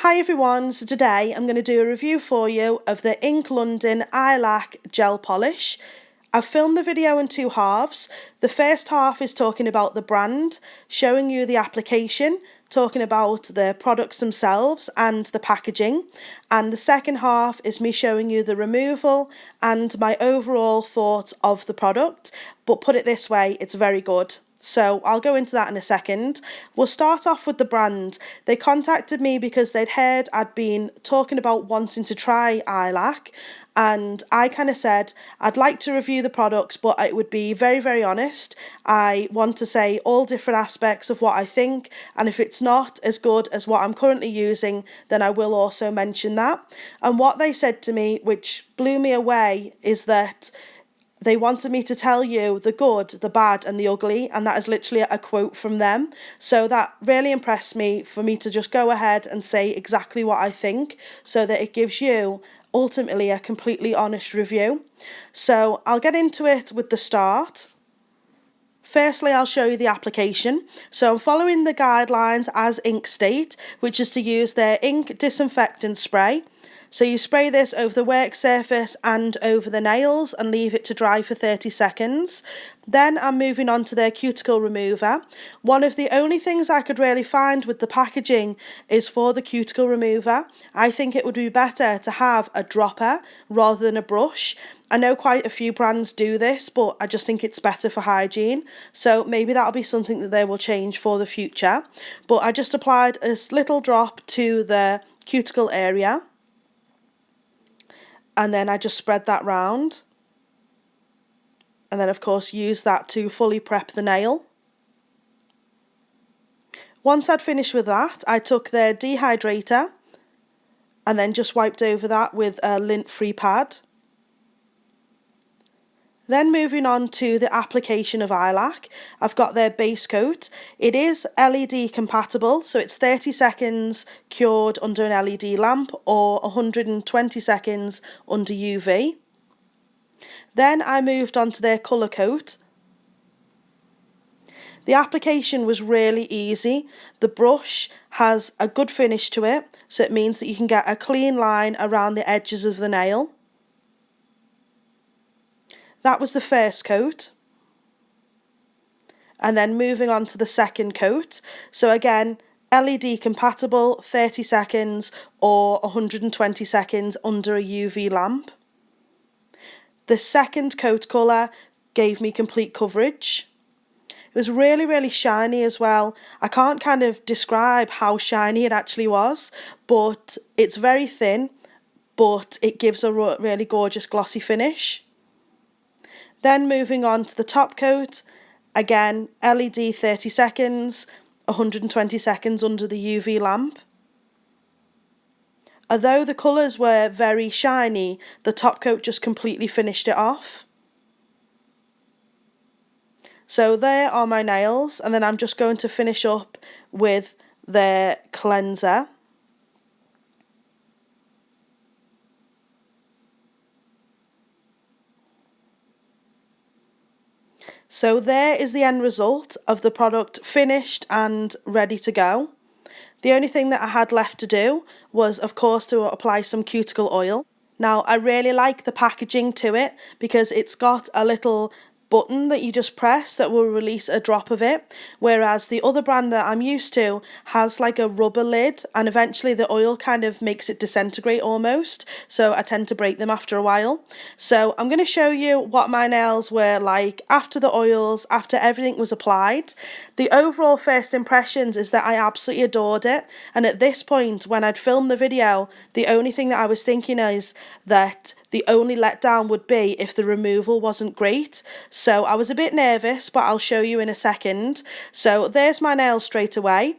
Hi everyone, so today I'm going to do a review for you of the Ink London iLac gel polish. I've filmed the video in two halves. The first half is talking about the brand, showing you the application, talking about the products themselves and the packaging, and the second half is me showing you the removal and my overall thoughts of the product. But put it this way, it's very good. So I'll go into that in a second. We'll start off with the brand. They contacted me because they'd heard I'd been talking about wanting to try iLac, and I kind of said I'd like to review the products, but it would be very, very honest. I want to say all different aspects of what I think, and if it's not as good as what I'm currently using, then I will also mention that. And what they said to me, which blew me away, is that they wanted me to tell you the good, the bad, and the ugly, and that is literally a quote from them. So that really impressed me, for me to just go ahead and say exactly what I think, so that it gives you ultimately a completely honest review. So I'll get into it with the start. Firstly, I'll show you the application. So I'm following the guidelines as Ink state, which is to use their ink disinfectant spray. So you spray this over the work surface and over the nails and leave it to dry for 30 seconds. Then I'm moving on to their cuticle remover. One of the only things I could really find with the packaging is for the cuticle remover. I think it would be better to have a dropper rather than a brush. I know quite a few brands do this, but I just think it's better for hygiene. So maybe that'll be something that they will change for the future. But I just applied a little drop to the cuticle area, and then I just spread that round, and then of course use that to fully prep the nail. Once I'd finished with that, I took their dehydrator and then just wiped over that with a lint-free pad. Then moving on to the application of iLac, I've got their base coat. It is LED compatible, so it's 30 seconds cured under an LED lamp or 120 seconds under UV. Then I moved on to their colour coat. The application was really easy. The brush has a good finish to it, so it means that you can get a clean line around the edges of the nail. That was the first coat. And then moving on to the second coat. So again, LED compatible, 30 seconds or 120 seconds under a UV lamp. The second coat colour gave me complete coverage. It was really, really shiny as well. I can't kind of describe how shiny it actually was, but it's very thin, but it gives a really gorgeous glossy finish. Then moving on to the top coat, again LED 30 seconds, 120 seconds under the UV lamp. Although the colours were very shiny, the top coat just completely finished it off. So there are my nails, and then I'm just going to finish up with the cleanser. So there is the end result of the product, finished and ready to go. The only thing that I had left to do was, of course, to apply some cuticle oil. Now, I really like the packaging to it because it's got a little button that you just press that will release a drop of it, whereas the other brand that I'm used to has like a rubber lid, and eventually the oil kind of makes it disintegrate almost, so I tend to break them after a while. So I'm going to show you what my nails were like after the oils, after everything was applied. The overall first impressions is that I absolutely adored it, and at this point when I'd filmed the video, the only thing that I was thinking is that the only letdown would be if the removal wasn't great. So I was a bit nervous, but I'll show you in a second. So there's my nails straight away.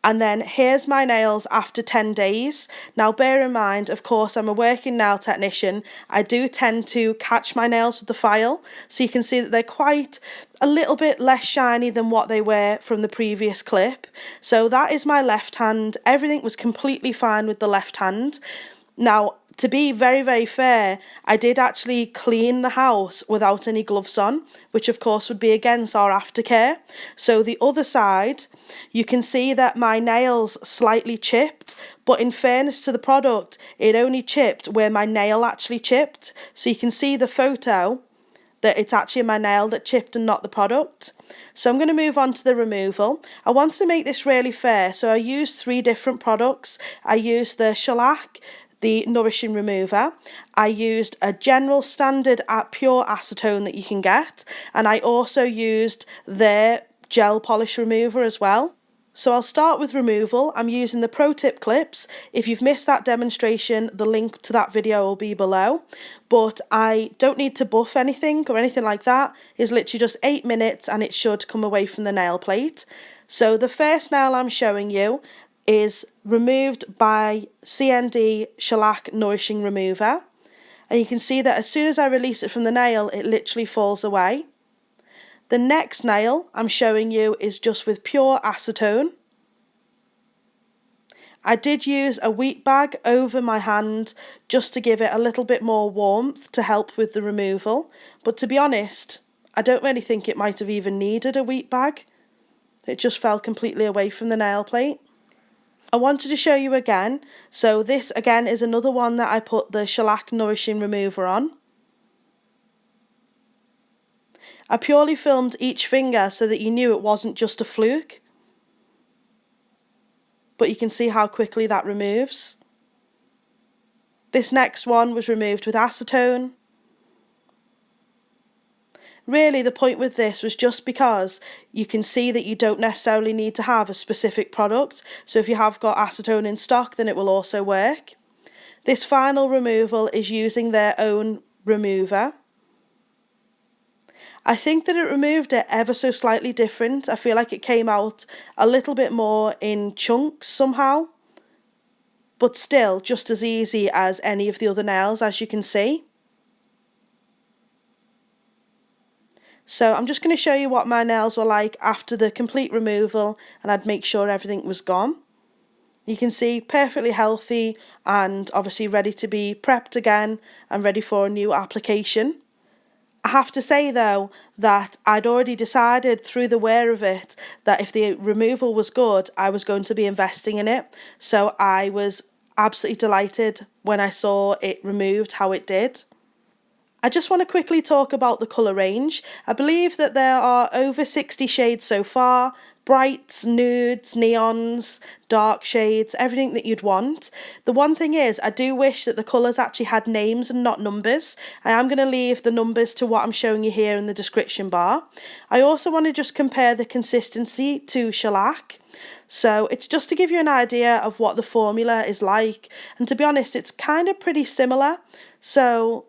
And then here's my nails after 10 days. Now bear in mind, of course, I'm a working nail technician. I do tend to catch my nails with the file. So you can see that they're quite a little bit less shiny than what they were from the previous clip. So that is my left hand. Everything was completely fine with the left hand. Now, to be very fair, I did actually clean the house without any gloves on, which of course would be against our aftercare. So the other side, you can see that my nails slightly chipped, but in fairness to the product, it only chipped where my nail actually chipped. So you can see the photo that it's actually my nail that chipped and not the product. So I'm going to move on to the removal. I wanted to make this really fair, so I used 3 different products. I used the shellac, the nourishing remover. I used a general standard pure acetone that you can get, and I also used their gel polish remover as well. So I'll start with removal. I'm using the ProTipClips. If you've missed that demonstration, the link to that video will be below. But I don't need to buff anything or anything like that. It's literally just 8 minutes and it should come away from the nail plate. So the first nail I'm showing you is removed by CND Shellac Nourishing Remover. And you can see that as soon as I release it from the nail, it literally falls away. The next nail I'm showing you is just with pure acetone. I did use a wheat bag over my hand just to give it a little bit more warmth to help with the removal. But to be honest, I don't really think it might have even needed a wheat bag. It just fell completely away from the nail plate. I wanted to show you again. So this again is another one that I put the Shellac Nourishing Remover on. I purely filmed each finger so that you knew it wasn't just a fluke. But you can see how quickly that removes. This next one was removed with acetone. Really, the point with this was just because you can see that you don't necessarily need to have a specific product. So if you have got acetone in stock, then it will also work. This final removal is using their own remover. I think that it removed it ever so slightly different. I feel like it came out a little bit more in chunks somehow, but still just as easy as any of the other nails, as you can see. So I'm just going to show you what my nails were like after the complete removal, and I'd make sure everything was gone. You can see perfectly healthy and obviously ready to be prepped again and ready for a new application. I have to say though that I'd already decided through the wear of it that if the removal was good, I was going to be investing in it. So I was absolutely delighted when I saw it removed how it did. I just want to quickly talk about the colour range. I believe that there are over 60 shades so far. Brights, nudes, neons, dark shades, everything that you'd want. The one thing is, I do wish that the colours actually had names and not numbers. I am going to leave the numbers to what I'm showing you here in the description bar. I also want to just compare the consistency to shellac. So it's just to give you an idea of what the formula is like. And to be honest, it's kind of pretty similar. So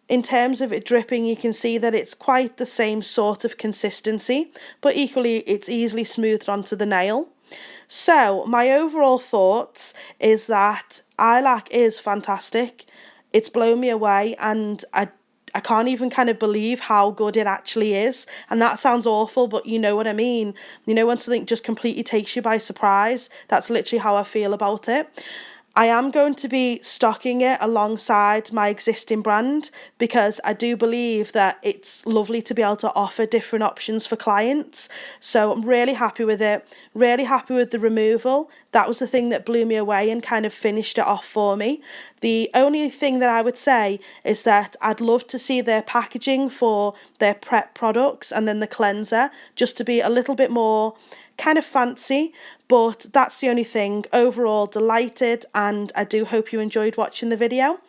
in terms of it dripping, you can see that it's quite the same sort of consistency, but equally it's easily smoothed onto the nail. So my overall thoughts is that iLac is fantastic. It's blown me away, and I can't even kind of believe how good it actually is. And that sounds awful, but you know what I mean. You know when something just completely takes you by surprise? That's literally how I feel about it. I am going to be stocking it alongside my existing brand because I do believe that it's lovely to be able to offer different options for clients. So I'm really happy with it, really happy with the removal. That was the thing that blew me away and kind of finished it off for me. The only thing that I would say is that I'd love to see their packaging for their prep products and then the cleanser just to be a little bit more kind of fancy, but that's the only thing. Overall, delighted, and I do hope you enjoyed watching the video.